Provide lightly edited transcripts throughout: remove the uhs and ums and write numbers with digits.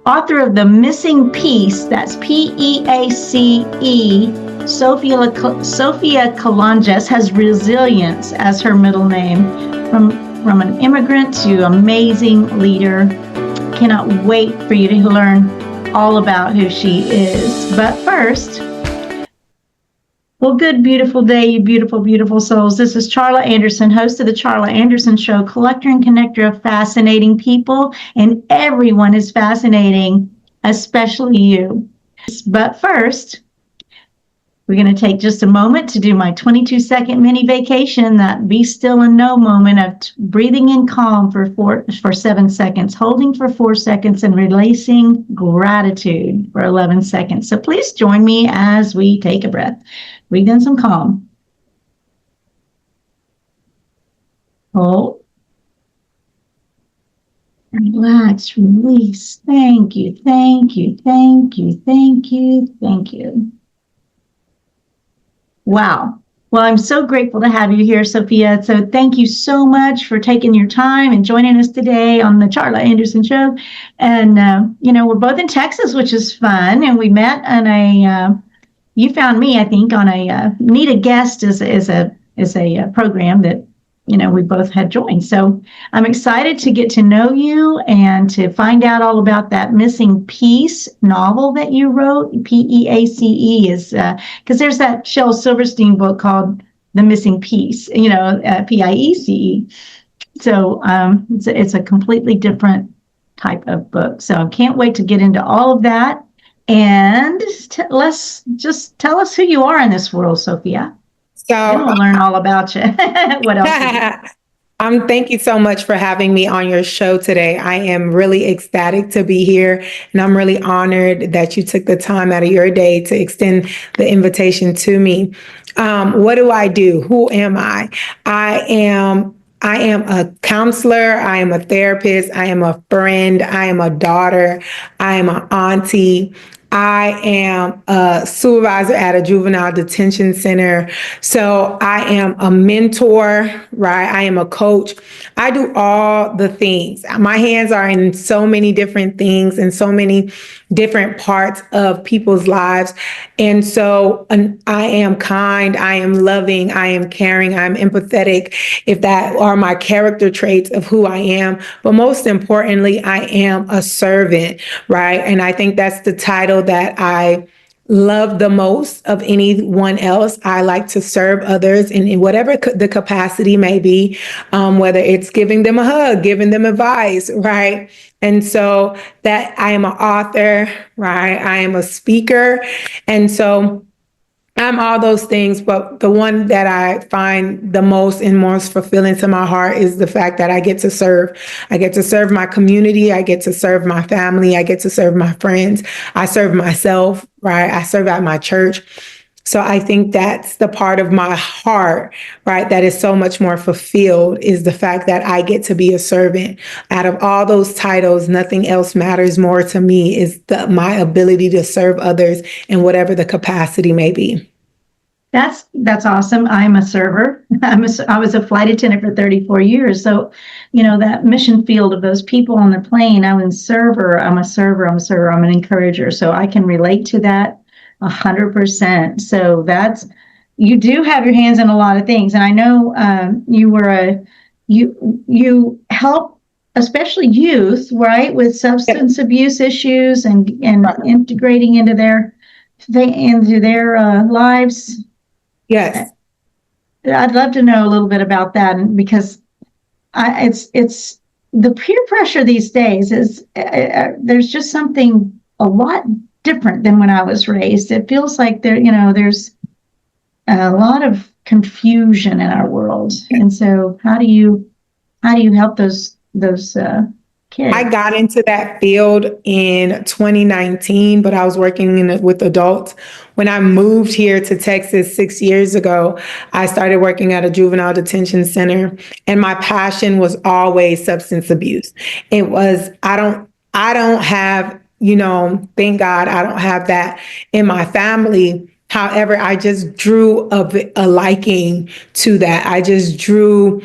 author of The Missing Piece, that's Peace. Sophia Coulanges has resilience as her middle name. From an immigrant to amazing leader. Cannot wait for you to learn all about who she is. But first, well, good, beautiful day, you beautiful, beautiful souls. This is Charla Anderson, host of the Charla Anderson Show, collector and connector of fascinating people, and everyone is fascinating, especially you. But first, we're going to take just a moment to do my 22-second mini vacation, that be still and know moment of breathing in calm for 7 seconds, holding for 4 seconds, and releasing gratitude for 11 seconds. So please join me as we take a breath. Breathe in some calm. Hold. Relax, release. Thank you, thank you, thank you, thank you, thank you. Wow. Well, I'm so grateful to have you here, Sophia. So thank you so much for taking your time and joining us today on the Charla Anderson Show. And, we're both in Texas, which is fun. And we met on you found me, I think, on a Need a Guest is a program that, we both had joined. So I'm excited to get to know you and to find out all about that Missing Piece novel that you wrote. Peace is because there's that Shel Silverstein book called The Missing Piece, Piece. So it's a completely different type of book. So I can't wait to get into all of that. And let's just tell us who you are in this world, Sophia. So we'll learn all about you. What else? Thank you so much for having me on your show today. I am really ecstatic to be here, and I'm really honored that you took the time out of your day to extend the invitation to me. What do I do? Who am I? I am a counselor. I am a therapist. I am a friend. I am a daughter. I am an auntie. I am a supervisor at a juvenile detention center. So I am a mentor, right? I am a coach. I do all the things. My hands are in so many different things and so many different parts of people's lives. And so I am kind, I am loving, I am caring, I'm empathetic, if that are my character traits of who I am. But most importantly, I am a servant, right? And I think that's the title that I love the most of anyone else. I like to serve others in whatever the capacity may be, whether it's giving them a hug, giving them advice, right? And so that I am an author, right? I am a speaker. And so I'm all those things, but the one that I find the most and most fulfilling to my heart is the fact that I get to serve. I get to serve my community. I get to serve my family. I get to serve my friends. I serve myself, right? I serve at my church. So I think that's the part of my heart, right, that is so much more fulfilled, is the fact that I get to be a servant. Out of all those titles, nothing else matters more to me is my ability to serve others in whatever the capacity may be. That's awesome. I'm a server. I was a flight attendant for 34 years. So, that mission field of those people on the plane, I'm a server. I'm an encourager. So I can relate to that 100%. So you do have your hands in a lot of things. And I know you help, especially youth, right, with substance abuse issues and right, integrating into their lives. Yes. I'd love to know a little bit about that, because it's the peer pressure these days is there's just something a lot different than when I was raised. It feels like there's a lot of confusion in our world. And so how do you help those kids? I got into that field in 2019, but I was working with adults. When I moved here to Texas 6 years ago, I started working at a juvenile detention center, and my passion was always substance abuse. It was, I don't have, thank God I don't have that in my family. However, I just drew a liking to that. I just drew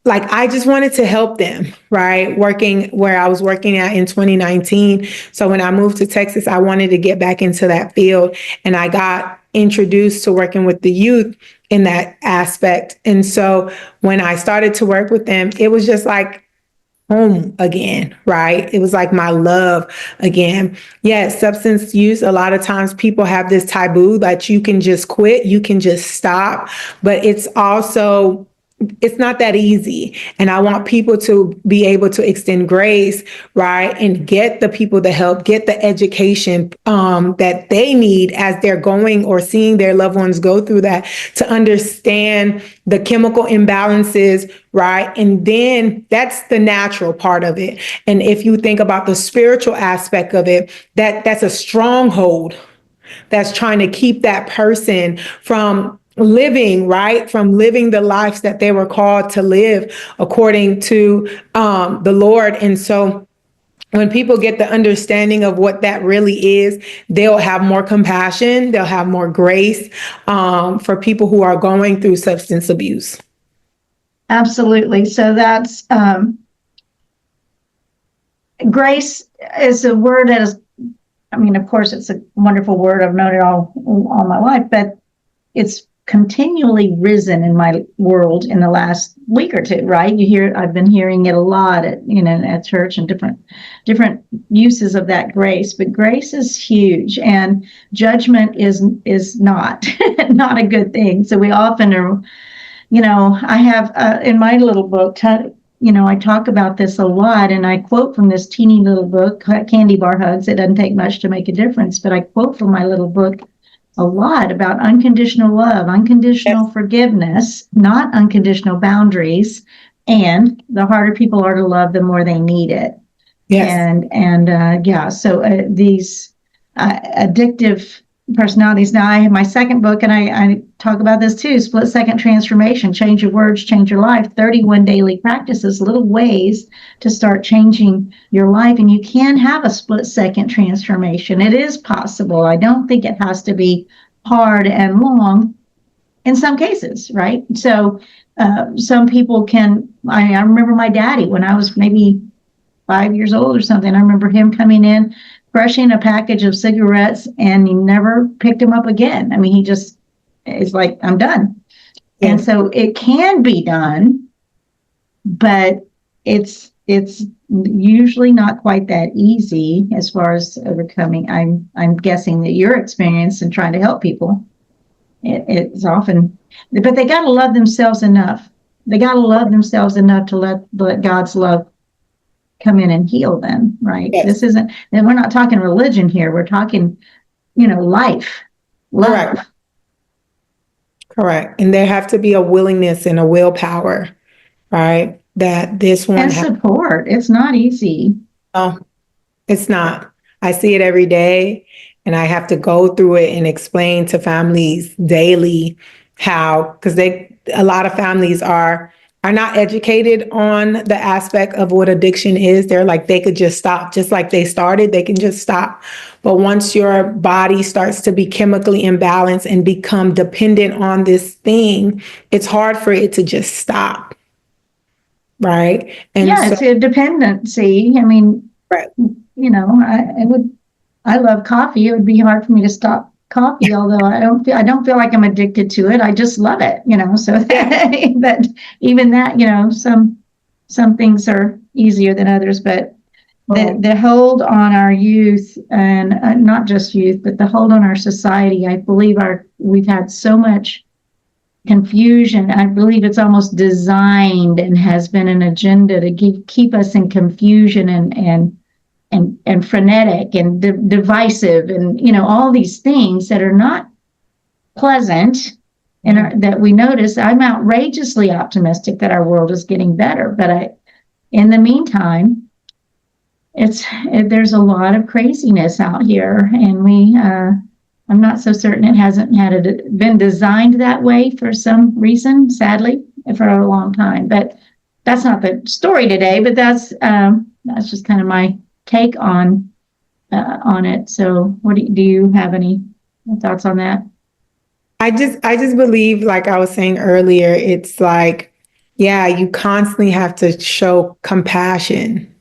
like I just wanted to help them, right? Working where I was working at in 2019. So when I moved to Texas, I wanted to get back into that field, and I got introduced to working with the youth in that aspect. And so when I started to work with them, it was just like home again, right? It was like my love again. Yes, substance use, a lot of times people have this taboo that you can just quit, you can just stop, but it's not that easy. And I want people to be able to extend grace, right? And get the people the help, get the education that they need as they're going or seeing their loved ones go through that, to understand the chemical imbalances, right? And then that's the natural part of it. And if you think about the spiritual aspect of it, that's a stronghold that's trying to keep that person from living, right? From living the lives that they were called to live according to the Lord. And so when people get the understanding of what that really is, they'll have more compassion, they'll have more grace for people who are going through substance abuse. Absolutely. So that's grace is a word that is, I mean, of course, it's a wonderful word. I've known it all my life, but it's continually risen in my world in the last week or two, right? I've been hearing it a lot at church and different uses of that grace, but grace is huge, and judgment is not, not a good thing. So we often are, I have in my little book, I talk about this a lot, and I quote from this teeny little book, Candy Bar Hugs. It doesn't take much to make a difference, but I quote from my little book a lot about unconditional love, unconditional forgiveness, not unconditional boundaries, and the harder people are to love, the more they need it. Yes. So these addictive personalities. Now I have my second book, and I talk about this too, Split Second Transformation, Change Your Words, Change Your Life, 31 daily practices, little ways to start changing your life. And you can have a split second transformation. It is possible. I don't think it has to be hard and long in some cases, right? So some people can, I remember my daddy when I was maybe 5 years old or something. I remember him coming in, crushing a package of cigarettes, and he never picked them up again. I mean, he just is like, I'm done. Yeah. And so it can be done, but it's usually not quite that easy as far as overcoming. I'm guessing that your experience in trying to help people, it's often, but they got to love themselves enough. They got to love themselves enough to let God's love come in and heal them, right? Yes. This isn't, and we're not talking religion here. We're talking, life. Love. Correct. And there have to be a willingness and a willpower, right? That this one and support. It's not easy. No, it's not. I see it every day, and I have to go through it and explain to families daily how, because a lot of families are not educated on the aspect of what addiction is. They're like, they could just stop, just like they started, they can just stop. But once your body starts to be chemically imbalanced and become dependent on this thing, it's hard for it to just stop. Right. And it's a dependency. I mean, right. I love coffee. It would be hard for me to stop coffee, although I don't feel like I'm addicted to it. I just love it, so but even that, some things are easier than others, but the hold on our youth, and not just youth, but the hold on our society, I believe we've had so much confusion. I believe it's almost designed and has been an agenda to keep us in confusion and frenetic and divisive, and all these things that are not pleasant, and that we notice. I'm outrageously optimistic that our world is getting better, but in the meantime, there's a lot of craziness out here, and I'm not so certain it hasn't been designed that way for some reason, sadly, for a long time. But that's not the story today. But that's just kind of my take on it. So, do you have any thoughts on that? I just believe, like I was saying earlier, it's like, Yeah, you constantly have to show compassion.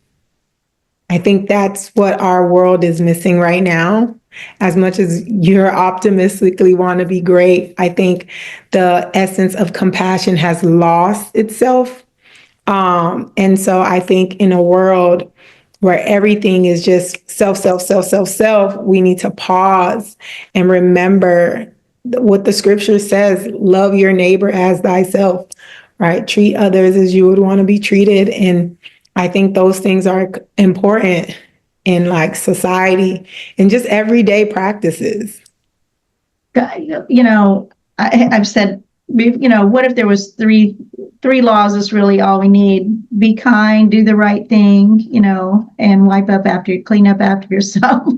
I think that's what our world is missing right now. As much as you're optimistically want to be great, I think the essence of compassion has lost itself. And so I think in a world where everything is just self, self, self, self, self, we need to pause and remember what the scripture says: love your neighbor as thyself, right? Treat others as you would want to be treated. And I think those things are important in like society and just everyday practices. You know, I've said, what if there was three laws is really all we need? Be kind, do the right thing, and clean up after yourself.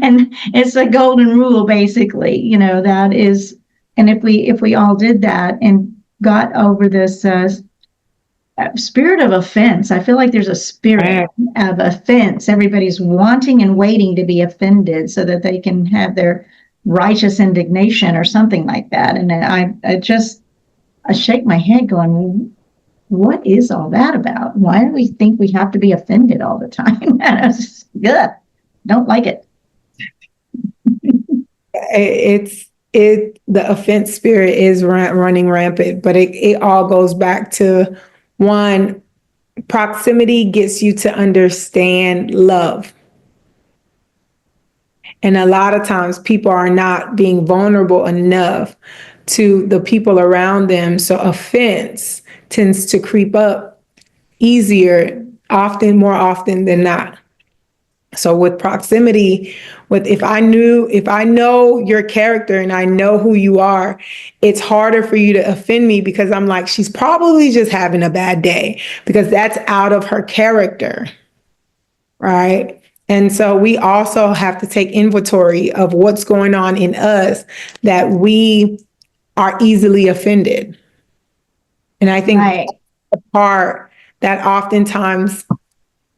And it's a golden rule, basically, that is, and if we all did that and got over this spirit of offense. I feel like there's a spirit of offense. Everybody's wanting and waiting to be offended so that they can have their righteous indignation or something like that. And I shake my head going, what is all that about? Why do we think we have to be offended all the time? And I was just, ugh, don't like it. The offense spirit is running rampant, but it all goes back to one, proximity gets you to understand love. And a lot of times people are not being vulnerable enough to the people around them. So offense tends to creep up easier, more often than not. So with proximity, if I know your character and I know who you are, it's harder for you to offend me because I'm like, she's probably just having a bad day because that's out of her character, right? And so we also have to take inventory of what's going on in us that we are easily offended. And I think the part that oftentimes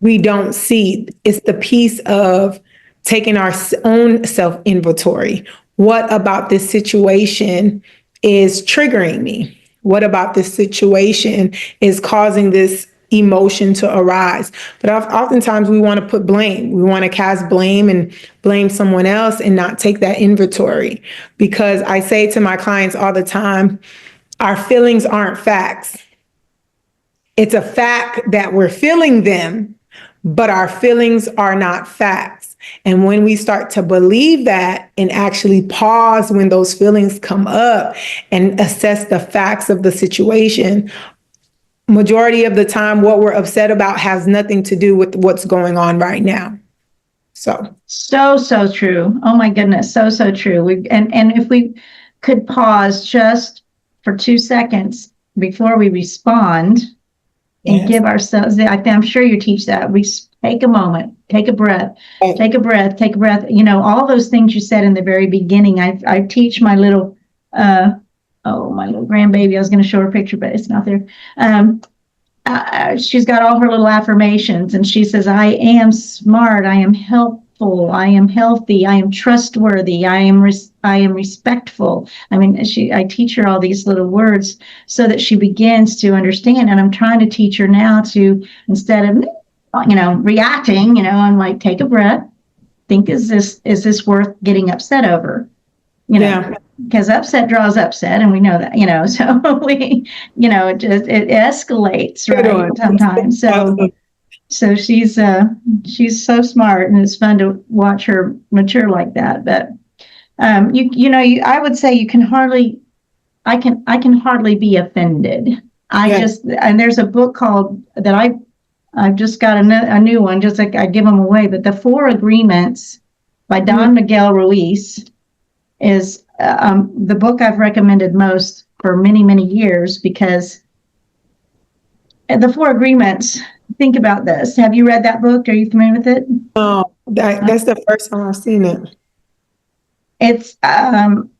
we don't see is the piece of taking our own self-inventory. What about this situation is triggering me? What about this situation is causing this emotion to arise? But oftentimes we want to put blame. We want to cast blame and blame someone else and not take that inventory. Because I say to my clients all the time, our feelings aren't facts. It's a fact that we're feeling them, but our feelings are not facts. And when we start to believe that and actually pause when those feelings come up and assess the facts of the situation, majority of the time, what we're upset about has nothing to do with what's going on right now. So true. Oh my goodness. So true. And if we could pause just for 2 seconds before we respond, and give ourselves, I'm sure you teach that. We take a moment, take a breath, take a breath. All those things you said in the very beginning. I teach my little, my little grandbaby. I was going to show her a picture, but it's not there. She's got all her little affirmations, and she says, I am smart, I am helpful, I am healthy, I am trustworthy, I am respectful. I teach her all these little words so that she begins to understand. And I'm trying to teach her now to, instead of, reacting, I'm like, take a breath, think, is this worth getting upset over? Because upset draws upset, and we know that, so it escalates, right? Sometimes. So she's so smart, and it's fun to watch her mature like that. But I would say I can hardly be offended. And there's a book called that I've just got a new one, just like I give them away, but The 4 Agreements by Don Miguel Ruiz is the book I've recommended most for many, many years, because the 4 Agreements, think about this. Have you read that book? Are you familiar with it? Oh, that's the first time I've seen it. It's when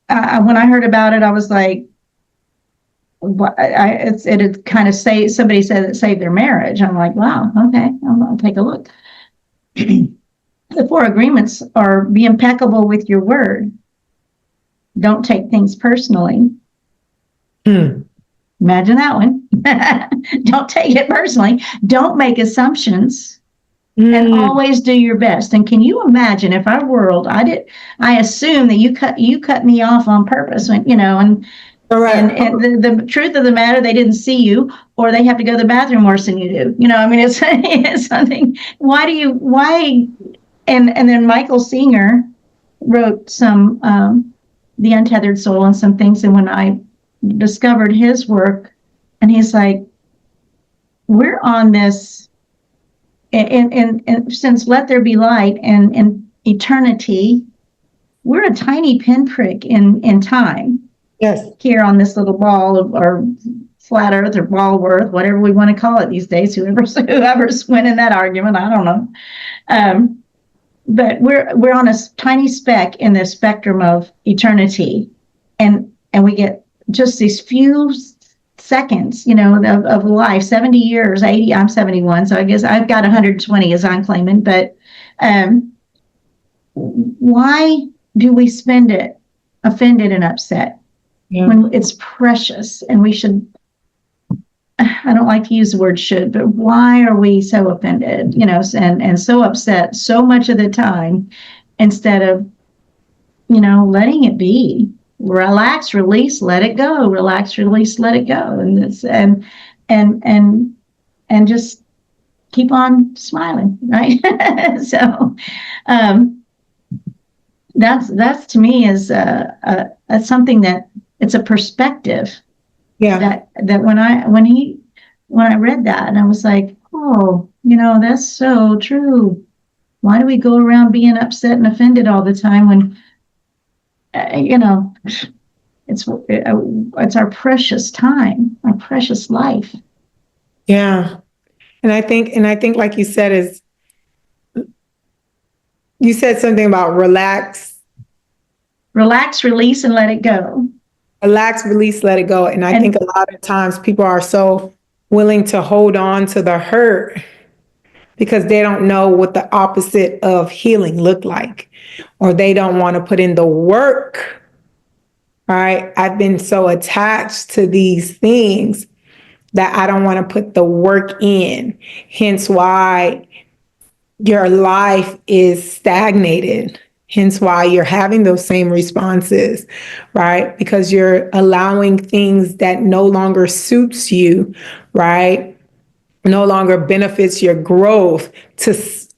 I heard about it, I was like, it had kind of somebody said it saved their marriage. I'm like, wow, okay, I'm gonna take a look. The 4 agreements are: be impeccable with your word, don't take things personally, Imagine that one. Don't take it personally. Don't make assumptions, and always do your best. And can you imagine if our world, I assume that you cut me off on purpose when, and the truth of the matter, they didn't see you, or they have to go to the bathroom worse than you do. I mean, it's something. Why? And then Michael Singer wrote some, The Untethered Soul and some things. And when I discovered his work, and he's like, we're on this, and since Let There Be Light and eternity, we're a tiny pinprick in time. Yes. Here on this little ball of, or flat earth or ball of earth, whatever we want to call it these days, whoever's winning that argument, I don't know. But we're on a tiny speck in the spectrum of eternity, and we get just these few seconds, of life. 70 years, 80. I'm 71, so I guess I've got 120 as I'm claiming. But why do we spend it offended and upset when it's precious? And we should. I don't like to use the word should, but why are we so offended, and so upset so much of the time, instead of, letting it be? Relax, release, let it go. Relax, release, let it go. And just keep on smiling, right? So that's to me is that's something that it's a perspective. Yeah. That when I read that, and I was like, oh, that's so true. Why do we go around being upset and offended all the time when, it's our precious time, our precious life. Yeah. And I think like you said, you said something about relax, release, and let it go. Relax, release, let it go. And I think a lot of times people are so willing to hold on to the hurt because they don't know what the opposite of healing look like, or they don't want to put in the work. Right? I've been so attached to these things that I don't want to put the work in. Hence why your life is stagnated. Hence why you're having those same responses, right? Because you're allowing things that no longer suits you, right? No longer benefits your growth,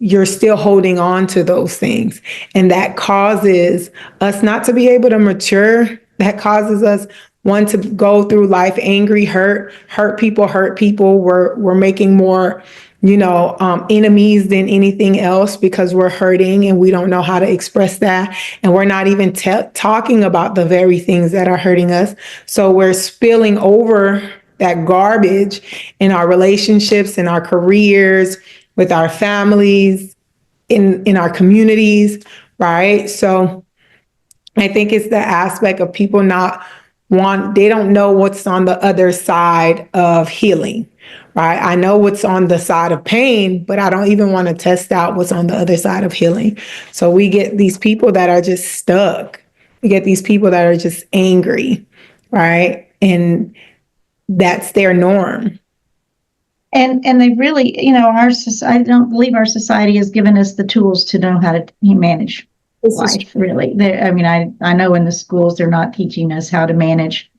you're still holding on to those things. And that causes us not to be able to mature. That causes us, one, to go through life angry, hurt people. We're making more, enemies than anything else because we're hurting and we don't know how to express that. And we're not even talking about the very things that are hurting us. So we're spilling over that garbage in our relationships, in our careers, with our families, in our communities, right? So I think it's the aspect of people they don't know what's on the other side of healing, right? I know what's on the side of pain, but I don't even want to test out what's on the other side of healing. So we get these people that are just stuck. We get these people that are just angry, right? And that's their norm. And they really, I don't believe our society has given us the tools to know how to manage life, really. I know in the schools they're not teaching us how to manage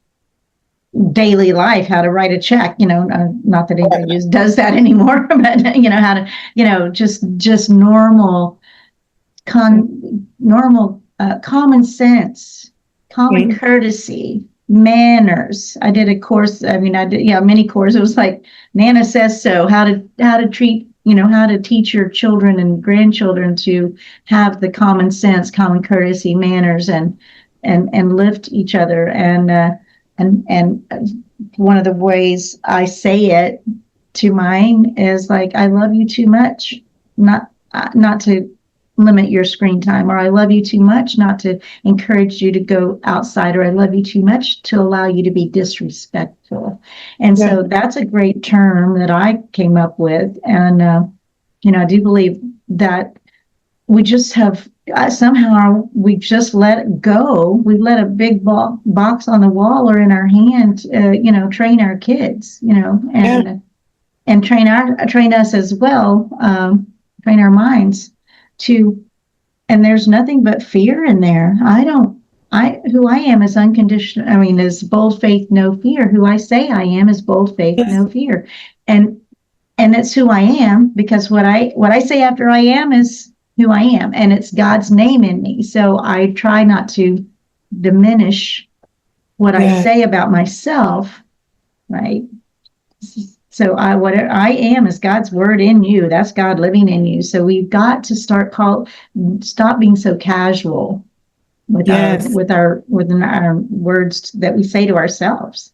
daily life, how to write a check, not that anybody does that anymore, but how to, just normal common sense, common courtesy, manners. I did a course. Mini course. It was like Nana Says So, how to treat, how to teach your children and grandchildren to have the common sense, common courtesy, manners, and lift each other. And one of the ways I say it to mine is like, I love you too much, not to limit your screen time, or I love you too much not to encourage you to go outside, or I love you too much to allow you to be disrespectful. And so that's a great term that I came up with. And, I do believe that we just have somehow we've just let it go. We let a big box on the wall or in our hand, train our kids, and train us as well, train our minds to. And there's nothing but fear in there. Who I am is unconditional. I mean, is bold faith, no fear. Who I say I am is bold faith, Yes. no fear. And it's who I am, because what I say after I am is who I am, and it's God's name in me. So I try not to diminish what I say about myself, right? So what I am is God's word in you. That's God living in you. So we've got to stop being so casual with our words that we say to ourselves.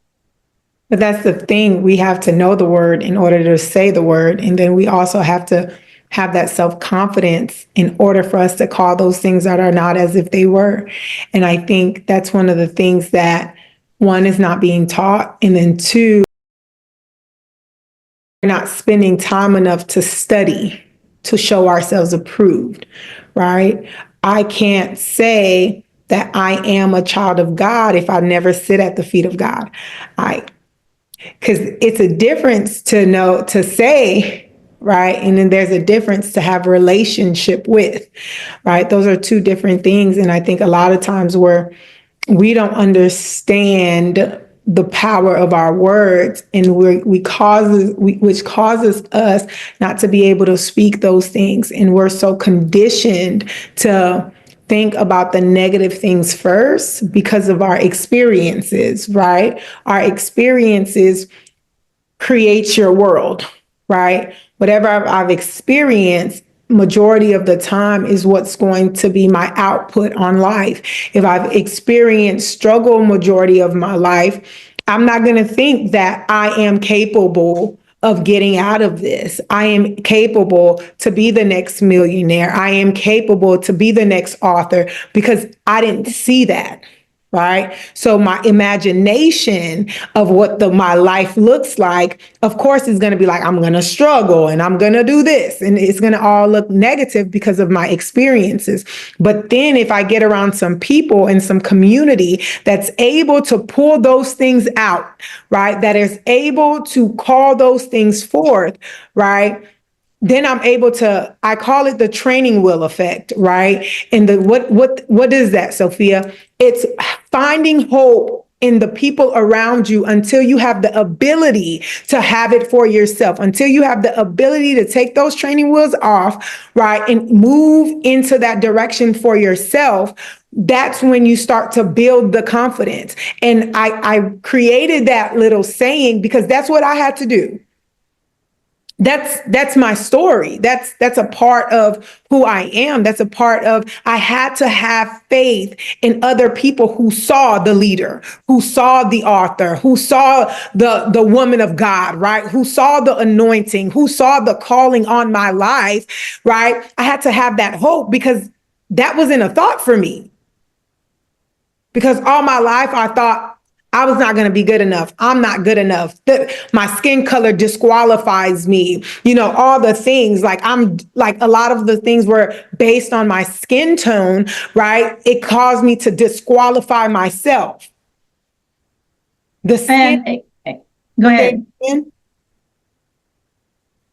But that's the thing. We have to know the word in order to say the word. And then we also have to have that self-confidence in order for us to call those things that are not as if they were. And I think that's one of the things that, one, is not being taught. And then two, we're not spending time enough to study to show ourselves approved, right? I can't say that I am a child of God if I never sit at the feet of God. Because it's a difference to say, right? And then there's a difference to have a relationship with, right? Those are two different things. And I think a lot of times we don't understand the power of our words, and which causes us not to be able to speak those things. And we're so conditioned to think about the negative things first because of our experiences, right? Our experiences create your world, right? Whatever I've experienced, majority of the time is what's going to be my output on life. If I've experienced struggle majority of my life, I'm not going to think that I am capable of getting out of this. I am capable to be the next millionaire. I am capable to be the next author, because I didn't see that. Right. So my imagination of what my life looks like, of course, is going to be like, I'm going to struggle and I'm going to do this. And it's going to all look negative because of my experiences. But then if I get around some people and some community that's able to pull those things out, right, that is able to call those things forth, right, then I'm able to, I call it the training wheel effect, right? And what is that, Sophia? It's finding hope in the people around you until you have the ability to have it for yourself, until you have the ability to take those training wheels off, right? And move into that direction for yourself. That's when you start to build the confidence. And I created that little saying because that's what I had to do. That's my story. That's a part of who I am. That's a part of, I had to have faith in other people who saw the leader, who saw the author, who saw the woman of God, right? Who saw the anointing, who saw the calling on my life, right? I had to have that hope because that wasn't a thought for me. Because all my life I thought I was not going to be good enough. I'm not good enough. My skin color disqualifies me. All the things, like a lot of the things were based on my skin tone, right? It caused me to disqualify myself. The skin. Go ahead.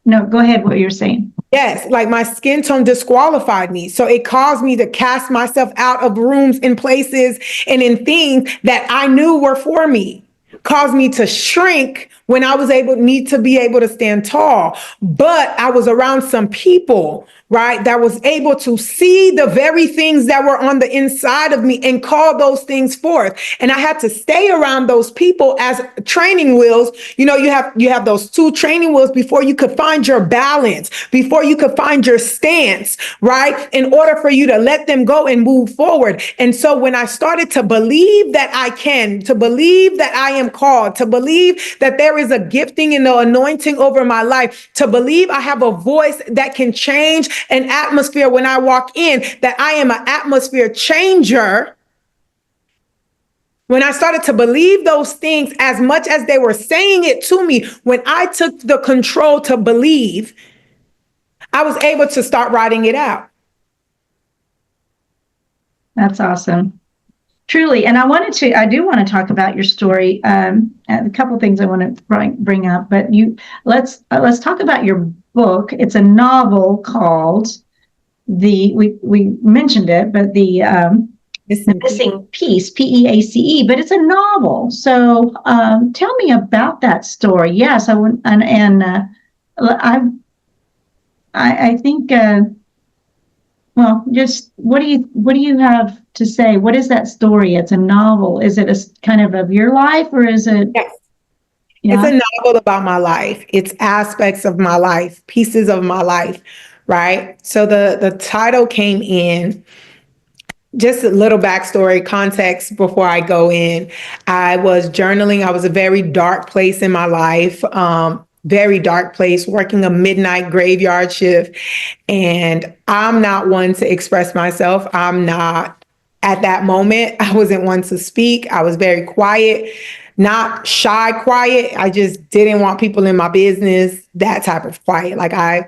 No, go ahead. What you're saying. Yes, like my skin tone disqualified me. So it caused me to cast myself out of rooms and places and in things that I knew were for me. Caused me to shrink when I was need to be able to stand tall. But I was around some people, right, that was able to see the very things that were on the inside of me and call those things forth. And I had to stay around those people as training wheels. You have those two training wheels before you could find your balance, before you could find your stance, right, in order for you to let them go and move forward. And so when I started to believe that I can, to believe that I am called, to believe that there is a gifting and the anointing over my life, to believe I have a voice that can change an atmosphere when I walk in, that I am an atmosphere changer. When I started to believe those things as much as they were saying it to me, when I took the control to believe, I was able to start writing it out. That's awesome. Truly. And I do want to talk about your story. A couple of things I want to bring up, but let's talk about your book. It's a novel called we mentioned it, but the Missing Piece, Peace, but it's a novel. So tell me about that story. Yes, I would, and I think. Well, just what do you have to say? What is that story? It's a novel. Is it a kind of your life, or is it? Yes. Yeah. It's a novel about my life. It's aspects of my life, pieces of my life, right? So the title came in. Just a little backstory, context before I go in. I was journaling. I was a very dark place in my life, very dark place, working a midnight graveyard shift. And I'm not one to express myself. I'm not at that moment. I wasn't one to speak. I was very quiet, not shy quiet. I just didn't want people in my business, that type of quiet. Like I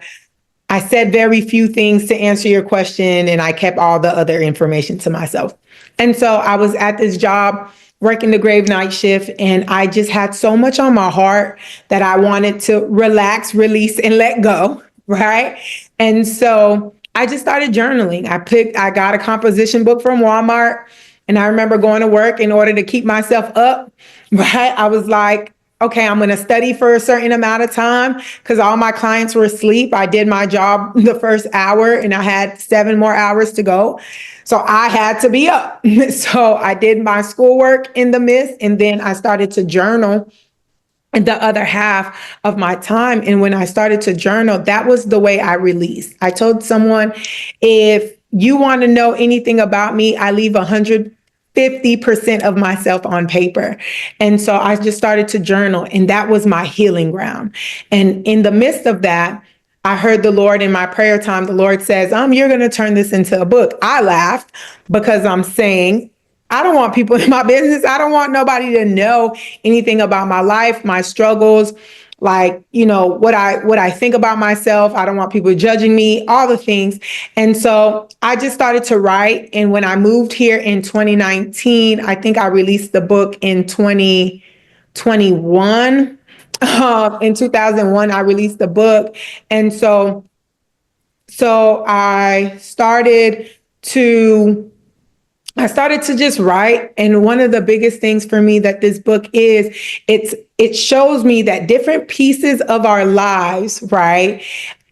said very few things to answer your question, and I kept all the other information to myself. And so I was at this job working the grave night shift, and I just had so much on my heart that I wanted to relax, release, and let go, right? And so I just started journaling. I got a composition book from Walmart, and I remember going to work in order to keep myself up, right? I was like, okay, I'm going to study for a certain amount of time because all my clients were asleep. I did my job the first hour and I had 7 more hours to go. So I had to be up. So I did my schoolwork in the midst, and then I started to journal the other half of my time. And when I started to journal, that was the way I released. I told someone, if you want to know anything about me, I leave 150% of myself on paper. And so I just started to journal, and that was my healing ground. And in the midst of that, I heard the Lord in my prayer time. The Lord says, you're going to turn this into a book. I laughed because I'm saying, I don't want people in my business. I don't want nobody to know anything about my life, my struggles, like, what I think about myself. I don't want people judging me, all the things. And so I just started to write. And when I moved here in 2019, I think I released the book in 2021. In 2001, I released the book. And so I started to just write. And one of the biggest things for me that this book is, it shows me that different pieces of our lives, right,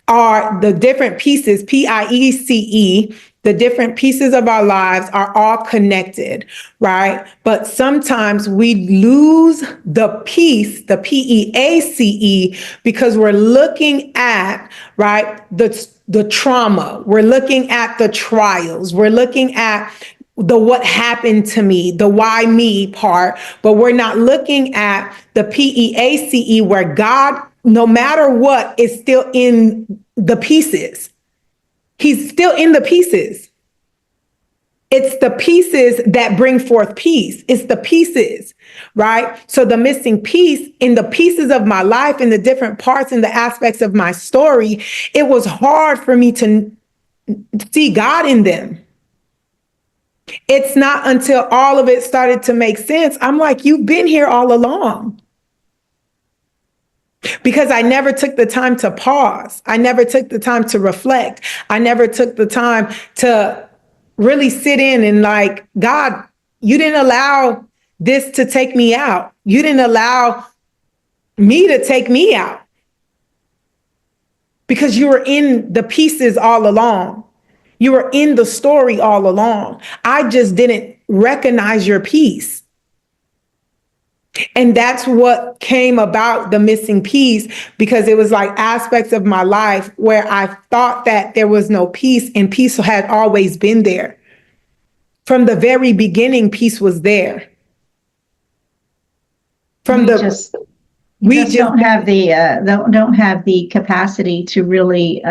are the different pieces, PIECE, the different pieces of our lives are all connected, right? But sometimes we lose the piece, the PEACE, because we're looking at, right, the trauma. We're looking at the trials. We're looking at the what happened to me, the why me part, but we're not looking at the PEACE, where God, no matter what, is still in the pieces. He's still in the pieces. It's the pieces that bring forth peace. It's the pieces, right? So the missing piece in the pieces of my life, in the different parts and the aspects of my story, it was hard for me to see God in them. It's not until all of it started to make sense. I'm like, you've been here all along. Because I never took the time to pause. I never took the time to reflect. I never took the time to really sit in and like, God, you didn't allow this to take me out. You didn't allow me to take me out. Because you were in the pieces all along. You were in the story all along. I just didn't recognize your piece. And that's what came about, the missing piece, because it was like aspects of my life where I thought that there was no peace, and peace had always been there. From the very beginning, peace was there. We just don't have the capacity to really.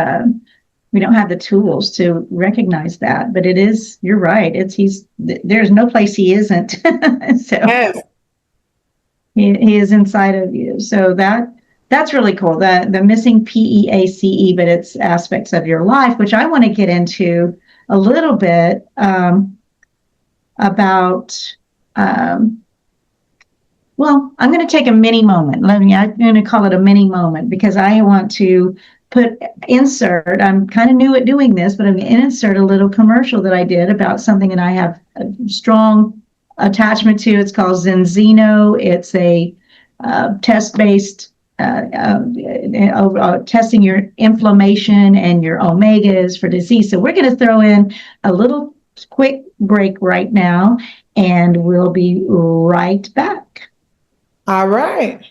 We don't have the tools to recognize that, but it is. You're right. There's no place he isn't. So. Yes. He is inside of you. So that's really cool. The missing PEACE, but it's aspects of your life, which I want to get into a little bit. about, well, I'm going to take a mini moment. I'm going to call it a mini moment because I want to insert, I'm kind of new at doing this, but I'm going to insert a little commercial that I did about something that I have a strong attachment to. It's called Zenzino. It's a test-based testing your inflammation and your omegas for disease. So we're going to throw in a little quick break right now, and we'll be right back. All right.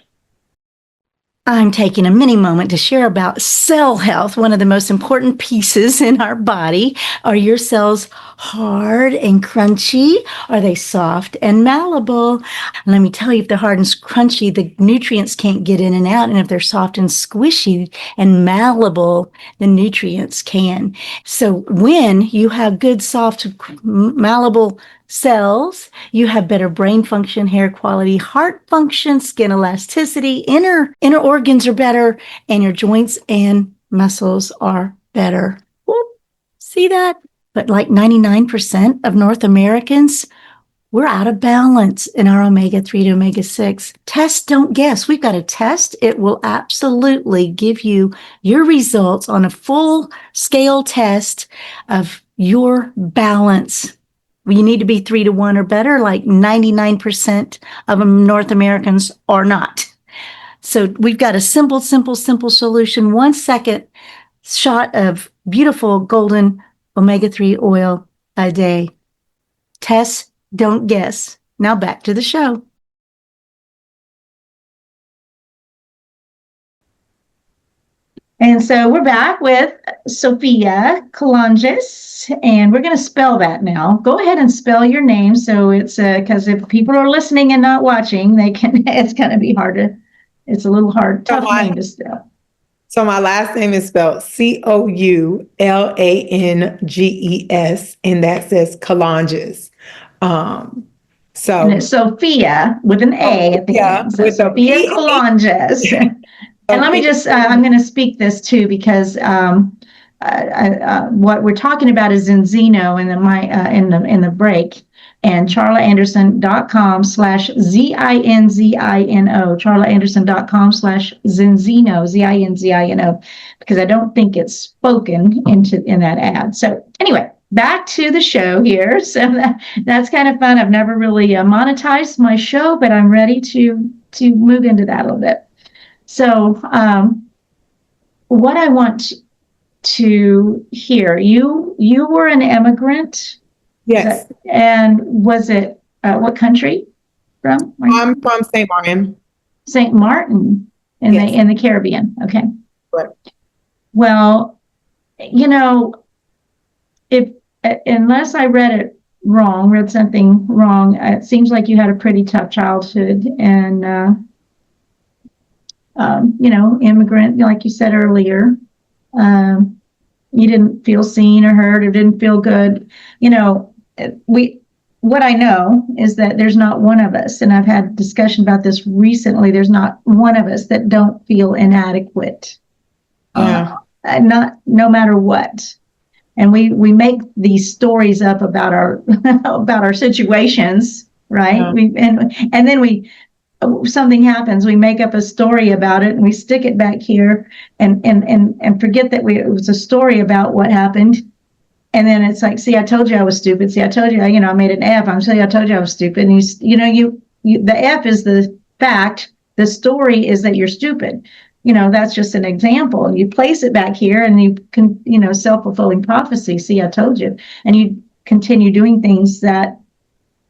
I'm taking a mini moment to share about cell health. One of the most important pieces in our body. Are your cells hard and crunchy? Are they soft and malleable? Let me tell you, if they're hard and crunchy, the nutrients can't get in and out. And if they're soft and squishy and malleable, the nutrients can. So when you have good, soft, malleable cells, you have better brain function, hair quality, heart function, skin elasticity, inner organs are better, and your joints and muscles are better. Whoop. See that? But like 99% of North Americans, we're out of balance in our omega-3 to omega-6. Test, don't guess. We've got a test. It will absolutely give you your results on a full scale test of your balance. You need to be 3 to 1 or better, like 99% of North Americans are not. So we've got a simple solution. 1 second shot of beautiful golden omega-3 oil a day. Test, don't guess. Now back to the show. And so we're back with Sophia Coulanges, and we're going to spell that now. Go ahead and spell your name. So it's because if people are listening and not watching, they can. It's going to be hard to. It's a little hard, tough name to spell. So my last name is spelled Coulanges, and that says Coulanges. And it's Sophia with an A at the end. So Sophia Coulanges. And let me just, I'm going to speak this too, because what we're talking about is Zenzino in the break, and charlaanderson.com/ZINZINO, charlaanderson.com/Zenzino, ZINZINO, because I don't think it's spoken in that ad. So anyway, back to the show here. So that's kind of fun. I've never really monetized my show, but I'm ready to move into that a little bit. So what I want to hear, you were an immigrant? Yes. And was it what country from? I'm from St. Martin. St. Martin in the Caribbean. Okay. Right. Well, if unless I read something wrong, it seems like you had a pretty tough childhood, and immigrant, like you said earlier, you didn't feel seen or heard or didn't feel good. What I know is that there's not one of us, and I've had discussion about this recently, there's not one of us that don't feel inadequate. Yeah. No matter what. And we make these stories up about our about our situations, right? Yeah. And then something happens, we make up a story about it and we stick it back here and forget that it was a story about what happened. And then it's like, see, I told you I was stupid. See, I told you, I made an F. I'm saying I told you I was stupid. And the F is the fact. The story is that you're stupid. That's just an example. You place it back here and you can, self-fulfilling prophecy. See, I told you. And you continue doing things that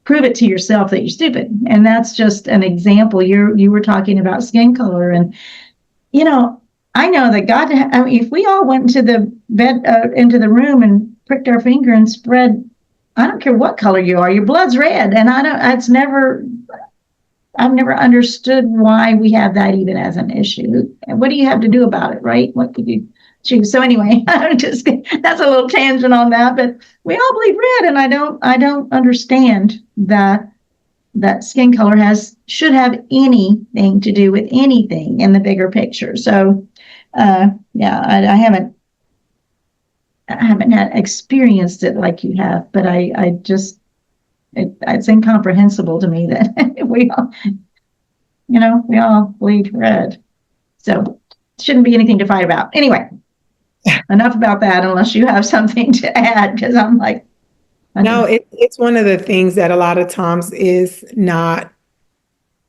prove it to yourself that you're stupid. And that's just an example. You were talking about skin color, and I know that God, if we all went into the bed, into the room and pricked our finger and spread, I don't care what color you are, your blood's red. And I've never understood why we have that even as an issue. And what do you have to do about it, right? What could you choose? So anyway, that's a little tangent on that, but we all bleed red, and I don't understand that skin color should have anything to do with anything in the bigger picture. So I haven't experienced it like you have, but I just It's incomprehensible to me that we all bleed red. So shouldn't be anything to fight about. Anyway, enough about that unless you have something to add, because I'm like, No, it's one of the things that a lot of times is not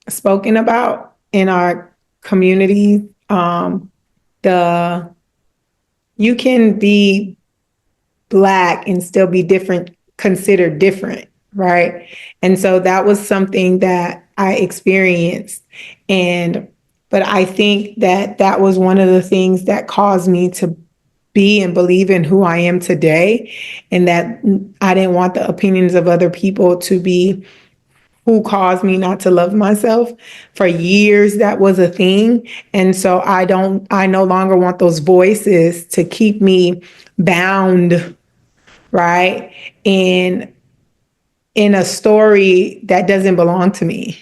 spoken about in our community. The You can be Black and still be different, considered different, right? And so that was something that I experienced. But I think that that was one of the things that caused me to be and believe in who I am today. And that I didn't want the opinions of other people to be who caused me not to love myself. For years, that was a thing. And so I no longer want those voices to keep me bound, right? In a story that doesn't belong to me,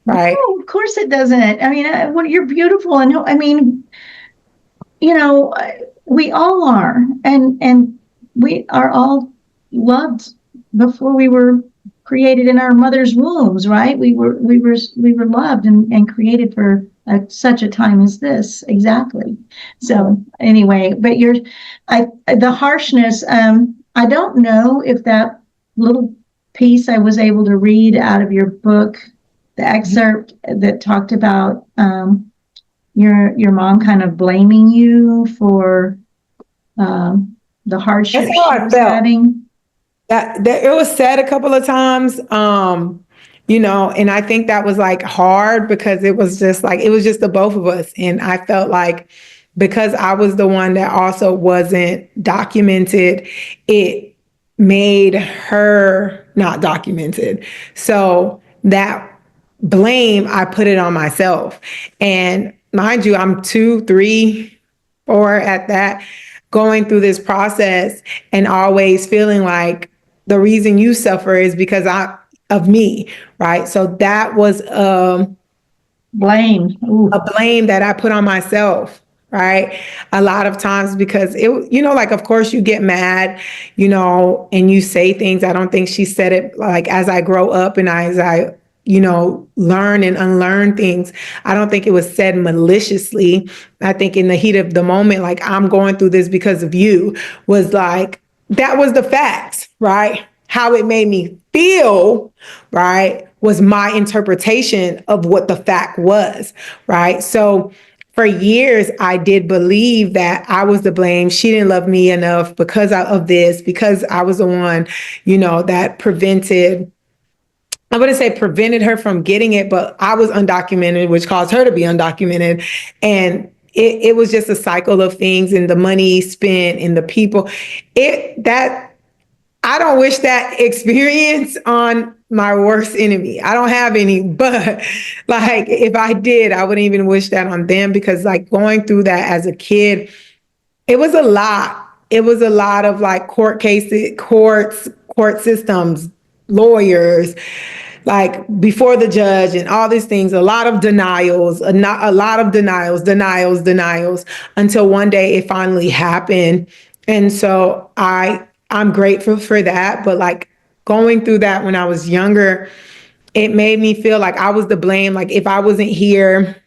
right? no, of course it doesn't. I mean, you're beautiful, and I mean, we all are, and we are all loved before we were created in our mother's wombs, right? We were loved and created for such a time as this, exactly. So anyway, but the harshness. I don't know if that little piece I was able to read out of your book, the excerpt that talked about your mom kind of blaming you for the hardship she was having. That it was said a couple of times, and I think that was like hard because it was just the both of us. And I felt like because I was the one that also wasn't documented, it made her not documented. So that blame, I put it on myself. And mind you, I'm 2, 3, 4 at that, going through this process and always feeling like the reason you suffer is because of me, right? So that was Blame. Ooh. a blame that I put on myself, right? A lot of times because like, of course you get mad, and you say things. I don't think she said it like as I grow up and as I learn and unlearn things. I don't think it was said maliciously. I think in the heat of the moment, like, I'm going through this because of you, was like, that was the facts, right? How it made me feel, right, was my interpretation of what the fact was, right? So for years, I did believe that I was to blame. She didn't love me enough because of this, because I was the one, that I wouldn't say prevented her from getting it, but I was undocumented, which caused her to be undocumented. And it was just a cycle of things, and the money spent and the people. I don't wish that experience on my worst enemy. I don't have any, but like if I did, I wouldn't even wish that on them, because like going through that as a kid, it was a lot. It was a lot of like court cases, court systems, lawyers, like before the judge and all these things, a lot of denials, denials, until one day it finally happened. And so I'm grateful for that. But like going through that when I was younger, it made me feel like I was to blame. Like if I wasn't here,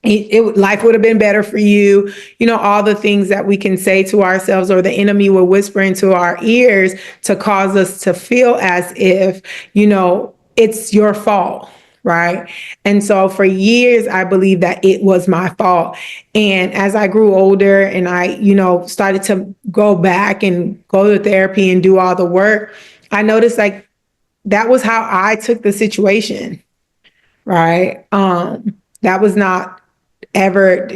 life would have been better for you. All the things that we can say to ourselves, or the enemy will whisper into our ears to cause us to feel as if, it's your fault. Right. And so for years, I believed that it was my fault. And as I grew older and I, started to go back and go to therapy and do all the work, I noticed like that was how I took the situation. Right. That was not ever,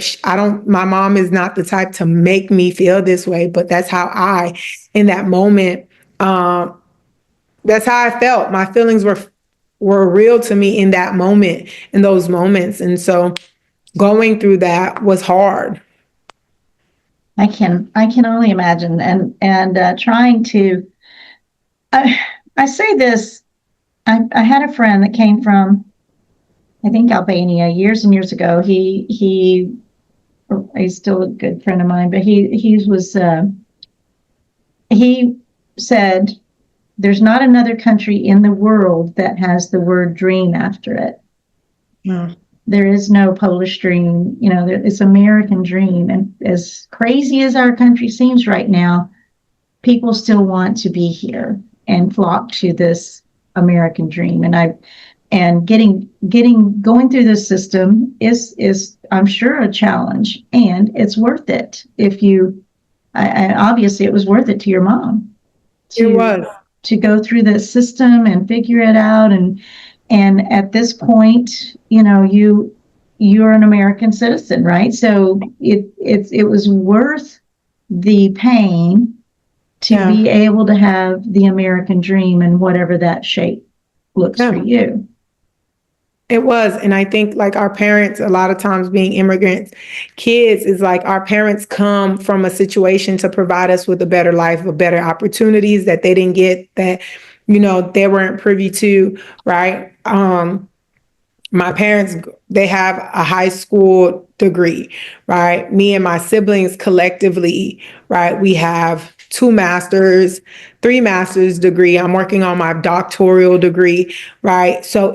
my mom is not the type to make me feel this way, but that's how in that moment, that's how I felt. My feelings were real to me in that moment, in those moments. And so going through that was hard. I can only imagine, and trying to. I say this. I had a friend that came from, I think, Albania years and years ago. He's still a good friend of mine, but he said there's not another country in the world that has the word dream after it. No. There is no Polish dream, it's American dream. And as crazy as our country seems right now, people still want to be here and flock to this American dream. And going through this system is I'm sure a challenge, and it's worth it. Obviously it was worth it to your mom. It was. To go through the system and figure it out. And at this point, you're an American citizen, right? So it was worth the pain to be able to have the American dream and whatever that shape looks for you. It was. And I think like our parents, a lot of times being immigrants, kids is like our parents come from a situation to provide us with a better life, with better opportunities that they didn't get, that, they weren't privy to, right? My parents, they have a high school degree, right? Me and my siblings collectively, right? We have 2 masters, 3 master's degree. I'm working on my doctoral degree, right? So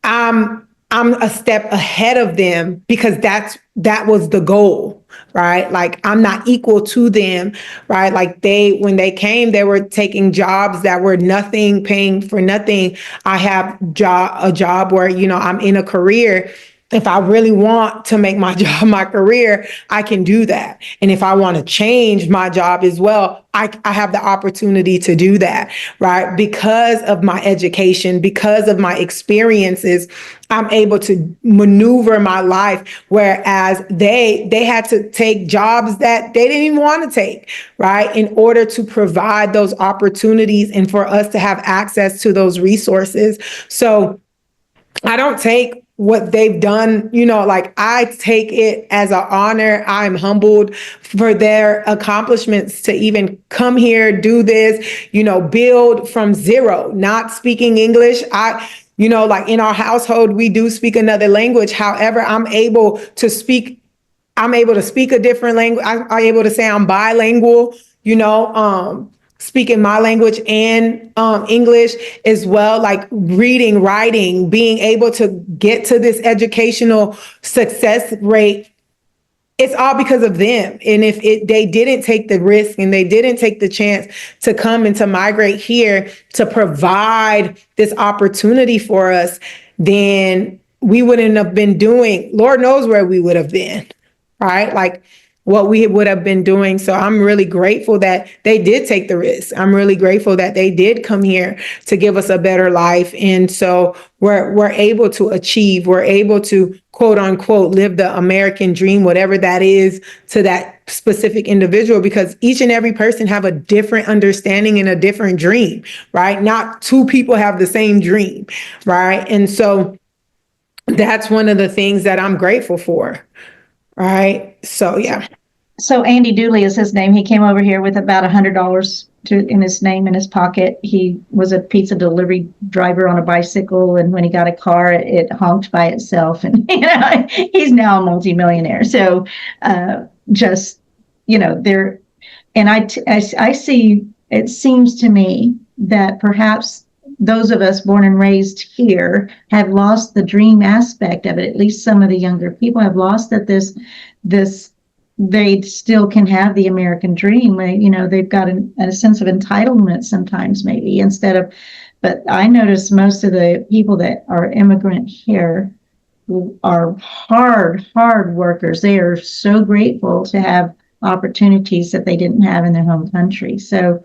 I'm a step ahead of them because that was the goal, right? Like I'm not equal to them, right? Like when they came, they were taking jobs that were nothing, paying for nothing. I have a job where, I'm in a career. If I really want to make my job my career, I can do that. And if I want to change my job as well, I have the opportunity to do that, right? Because of my education, because of my experiences, I'm able to maneuver my life. Whereas they had to take jobs that they didn't even want to take, right? In order to provide those opportunities and for us to have access to those resources. So I don't take what they've done, like I take it as an honor. I'm humbled for their accomplishments to even come here, do this, build from zero, not speaking English. Like in our household, we do speak another language. However, I'm able to speak a different language. I'm able to say I'm bilingual, speaking my language and English as well, like reading, writing, being able to get to this educational success rate. It's all because of them. And if they didn't take the risk and they didn't take the chance to come and to migrate here to provide this opportunity for us, then we wouldn't have been doing, Lord knows where we would have been, right? Like what we would have been doing. So I'm really grateful that they did take the risk. I'm really grateful that they did come here to give us a better life. And so we're able to achieve, we're able to quote unquote, live the American dream, whatever that is to that specific individual, because each and every person have a different understanding and a different dream, right? Not 2 people have the same dream, right? And so that's one of the things that I'm grateful for. Right. So, yeah. So Andy Dooley is his name. He came over here with about $100 in his name in his pocket. He was a pizza delivery driver on a bicycle. And when he got a car, it honked by itself. And he's now a multimillionaire. So there. And I see, it seems to me that perhaps those of us born and raised here have lost the dream aspect of it. At least some of the younger people have lost that they still can have the American dream. They've got a sense of entitlement sometimes, maybe but I notice most of the people that are immigrant here are hard workers. They are so grateful to have opportunities that they didn't have in their home country. So,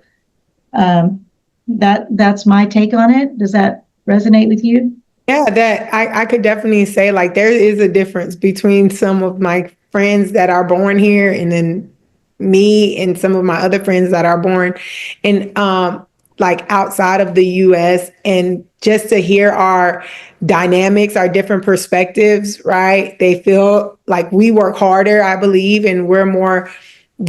that's my take on it. Does that resonate with you? Yeah, that I could definitely say like there is a difference between some of my friends that are born here and then me and some of my other friends that are born in like outside of the US, and just to hear our dynamics, our different perspectives, right? They feel like we work harder, I believe, and we're more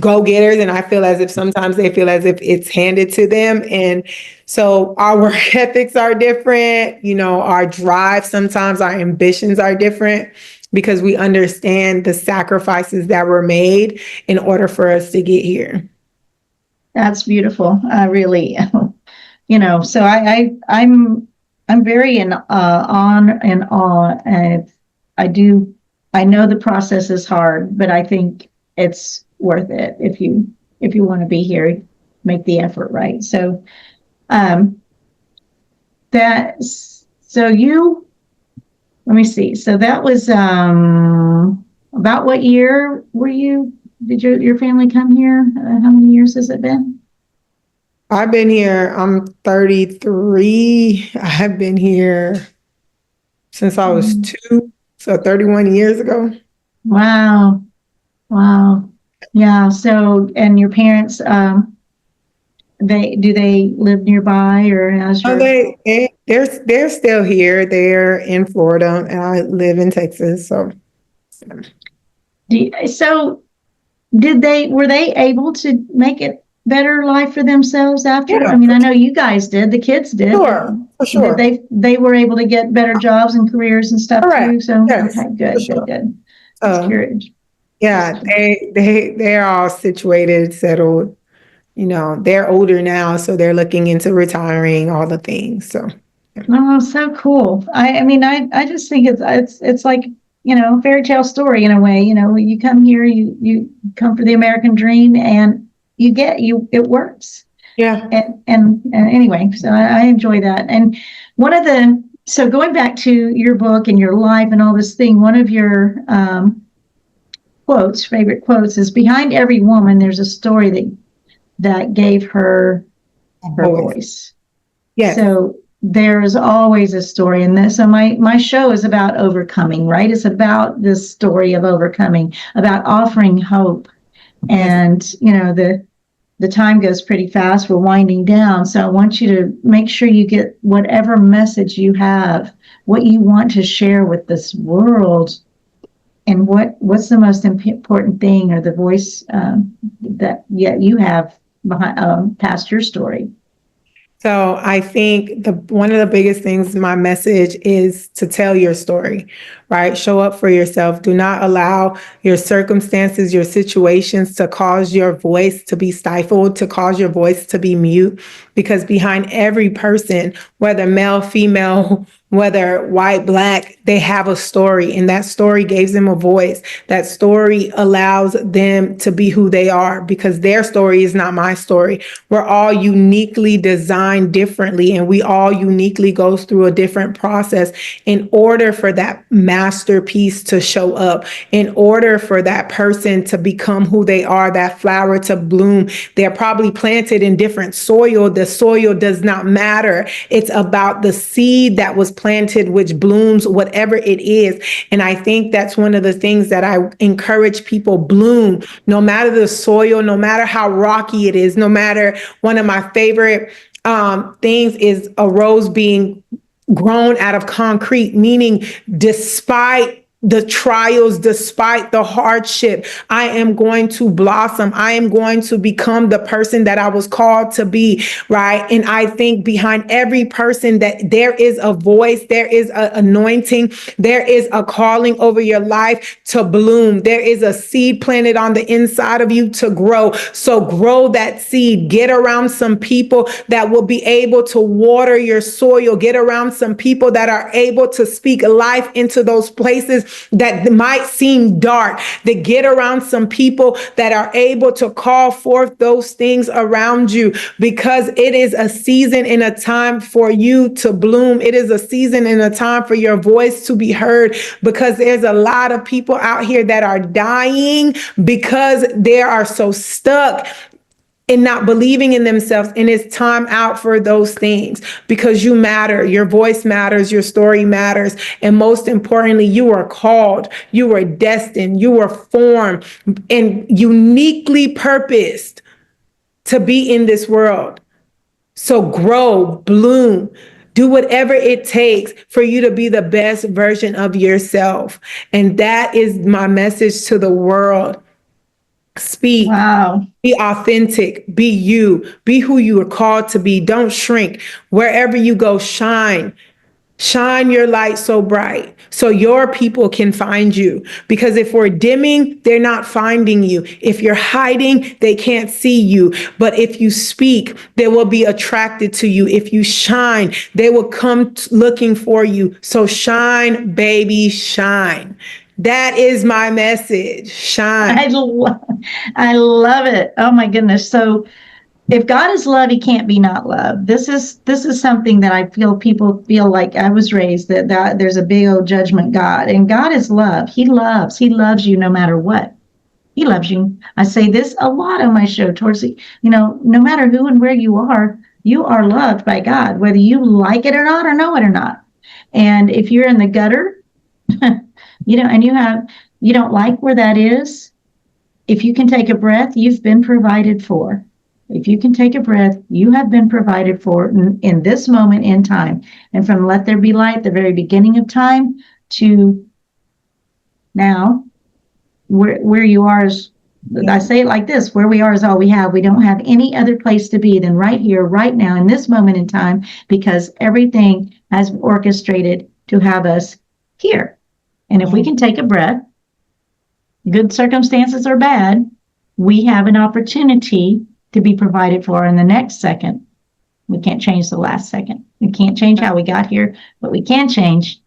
go-getters, and I feel as if sometimes they feel as if it's handed to them. And so our work ethics are different, our drive, sometimes our ambitions are different because we understand the sacrifices that were made in order for us to get here. That's beautiful. Really, so I'm very in on and awe, and I know the process is hard, but I think it's worth it if you want to be here, make the effort, right? So um, that so you let me see. So that was about what year were you? Did your family come here? How many years has it been? I've been here, I'm 33. I've been here since I was Mm. 2, so 31 years ago. Wow. Wow. Yeah. So, and your parents, they live nearby, or how's Oh, your, they're still here. They're in Florida, and I live in Texas. So so were they able to make it better life for themselves after? I yeah, mean, I know you guys did, the kids did, but for did sure. they were able to get better jobs and careers and stuff Correct. too? So, Yes, okay, for good, good, sure. good. Just Uh, curious. yeah, they're all situated, settled. They're older now, so they're looking into retiring, all the things. So Oh, so cool. I mean, I just think it's like, fairy tale story in a way. You come here, you come for the American dream, and it works. yeah. And anyway, so I enjoy that. And so going back to your book and your life and all this thing, one of your favorite quotes is, behind every woman, there's a story that gave her Voice. voice. Yes. So there is always a story in this. So my show is about overcoming, right? It's about this story of overcoming, about offering hope. And the time goes pretty fast. We're winding down. So I want you to make sure you get whatever message you have, what you want to share with this world, and what's the most important thing, or the voice that you have behind past your story. So I think one of the biggest things, my message is to tell your story, right? Show up for yourself. Do not allow your circumstances, your situations to cause your voice to be stifled, to cause your voice to be mute, because behind every person, whether male, female, whether white, black, they have a story, and that story gives them a voice. That story allows them to be who they are, because their story is not my story. We're all uniquely designed differently, and we all uniquely go through a different process in order for that masterpiece to show up, in order for that person to become who they are, that flower to bloom. They're probably planted in different soil. The soil does not matter. It's about the seed that was planted, which blooms, whatever it is. And I think that's one of the things that I encourage people: bloom, no matter the soil, no matter how rocky it is, no matter. One of my favorite things is a rose being grown out of concrete, meaning despite the trials, despite the hardship, I am going to blossom. I am going to become the person that I was called to be, right? And I think behind every person that there is a voice, there is an anointing, there is a calling over your life to bloom. There is a seed planted on the inside of you to grow. So grow that seed. Get around some people that will be able to water your soil. Get around some people that are able to speak life into those places that might seem dark. That get around some people that are able to call forth those things around you, because it is a season and a time for you to bloom. It is a season and a time for your voice to be heard, because there's a lot of people out here that are dying because they are so stuck and not believing in themselves. And it's time out for those things, because you matter. Your voice matters. Your story matters. And most importantly, you are called, you are destined, you were formed and uniquely purposed to be in this world. So grow, bloom, do whatever it takes for you to be the best version of yourself. And that is my message to the world. Speak. Wow. Be authentic. Be you. Be who you are called to be. Don't shrink. Wherever you go, shine. Shine your light so bright so your people can find you. Because if we're dimming, they're not finding you. If you're hiding, they can't see you. But if you speak, they will be attracted to you. If you shine, they will come looking for you. So shine, baby, shine. That is my message. Shine. I love it. Oh my goodness. So if God is love, he can't be not love. This is something that I feel people feel like I was raised that there's a big old judgment God, and God is love. He loves you no matter what. He loves you. I say this a lot on my show towards the, no matter who and where you are loved by God, whether you like it or not or know it or not. And if you're in the gutter, and you don't like where that is, if you can take a breath, you've been provided for. If you can take a breath, you have been provided for in this moment in time. And from let there be light, the very beginning of time, to now, where you are is, I say it like this, where we are is all we have. We don't have any other place to be than right here, right now, in this moment in time, because everything has orchestrated to have us here. And if we can take a breath, good circumstances or bad, we have an opportunity to be provided for in the next second. We can't change the last second. We can't change how we got here, but we can change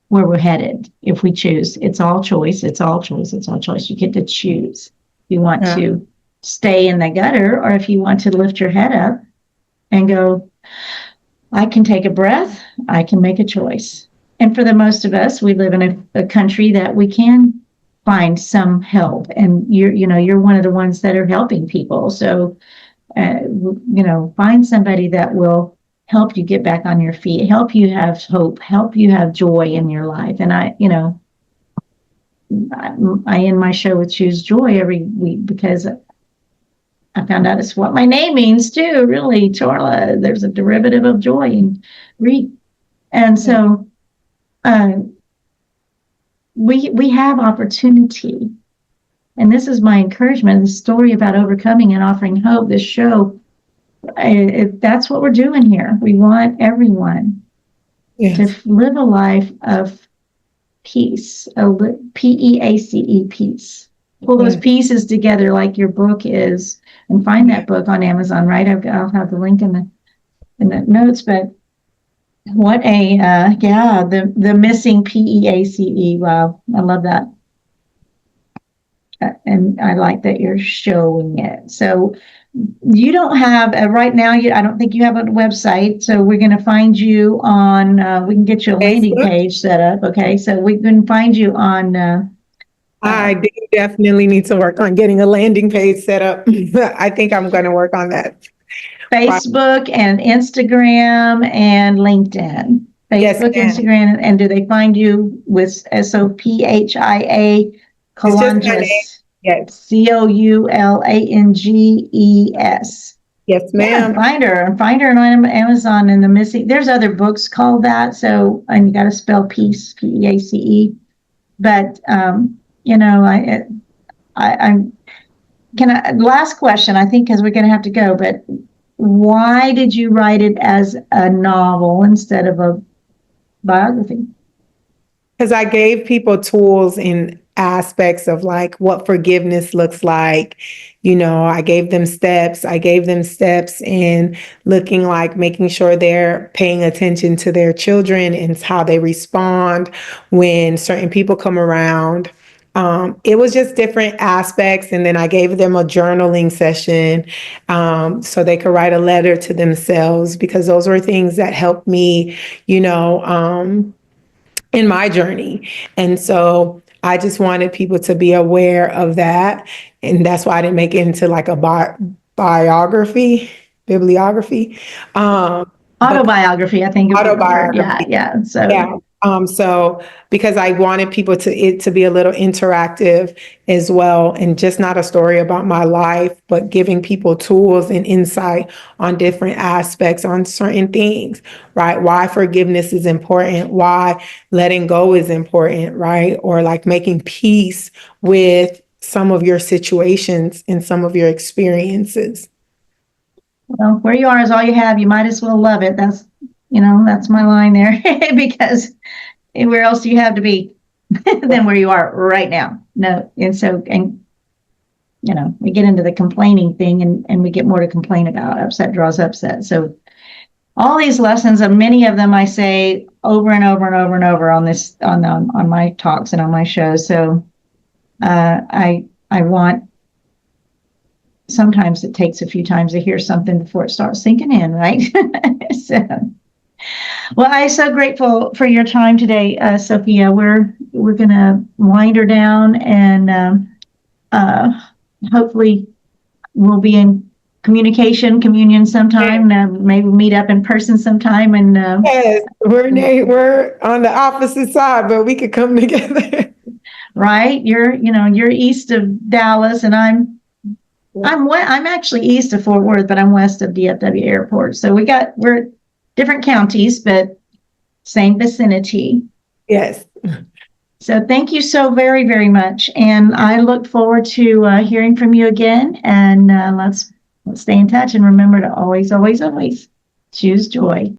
where we're headed if we choose. It's all choice. It's all choice. It's all choice. You get to choose if you want to stay in the gutter or if you want to lift your head up and go, I can take a breath. I can make a choice. And for the most of us, we live in a country that we can find some help, and you're one of the ones that are helping people. So, find somebody that will help you get back on your feet, help you have hope, help you have joy in your life. And I end my show with choose joy every week because I found out it's what my name means too. Really, Charla. There's a derivative of joy in Greek, and so. We have opportunity. And this is my encouragement, the story about overcoming and offering hope, this show, that's what we're doing here. We want everyone to live a life of peace, P-E-A-C-E, peace. Pull those pieces together like your book is, and find that book on Amazon, right? I'll have the link in the notes, but what the missing P-E-A-C-E. Wow, I love that. And I like that you're showing it. So you don't have, right now, I don't think you have a website. So we're going to find you on, we can get your landing page set up. Okay. So we can find you on. I do definitely need to work on getting a landing page set up. I think I'm going to work on that. Facebook and Instagram and LinkedIn. Facebook, Instagram, and do they find you with Sophia Coulanges? Yes. Coulanges. Yes, ma'am. Yeah, find her on Amazon and the missing. There's other books called that. So, and you got to spell peace, P-E-A-C-E. But last question, I think, because we're going to have to go, but why did you write it as a novel instead of a biography? Because I gave people tools and aspects of like what forgiveness looks like. I gave them steps. In looking like making sure they're paying attention to their children and how they respond when certain people come around. It was just different aspects. And then I gave them a journaling session so they could write a letter to themselves, because those were things that helped me, in my journey. And so I just wanted people to be aware of that. And that's why I didn't make it into like a bibliography. Autobiography, I think. Autobiography. Yeah. So because I wanted people to be a little interactive as well, and just not a story about my life, but giving people tools and insight on different aspects on certain things, right? Why forgiveness is important, why letting go is important, right? Or like making peace with some of your situations and some of your experiences. Well, where you are is all you have. You might as well love it. that's my line there because where else do you have to be than where you are right now? No. And we get into the complaining thing and we get more to complain about. Upset draws upset. So all these lessons, and many of them I say over and over and over and over on this, on my talks and on my shows. So I want, sometimes it takes a few times to hear something before it starts sinking in, right? So, well, I'm so grateful for your time today, Sophia. We're gonna wind her down, and hopefully we'll be in communion sometime. Maybe meet up in person sometime. And yes, we're on the opposite side, but we could come together. Right, you're east of Dallas, and I'm actually east of Fort Worth, but I'm west of DFW Airport. So we're different counties, but same vicinity. Yes. So thank you so very, very much. And I look forward to hearing from you again. And let's stay in touch, and remember to always, always, always choose joy.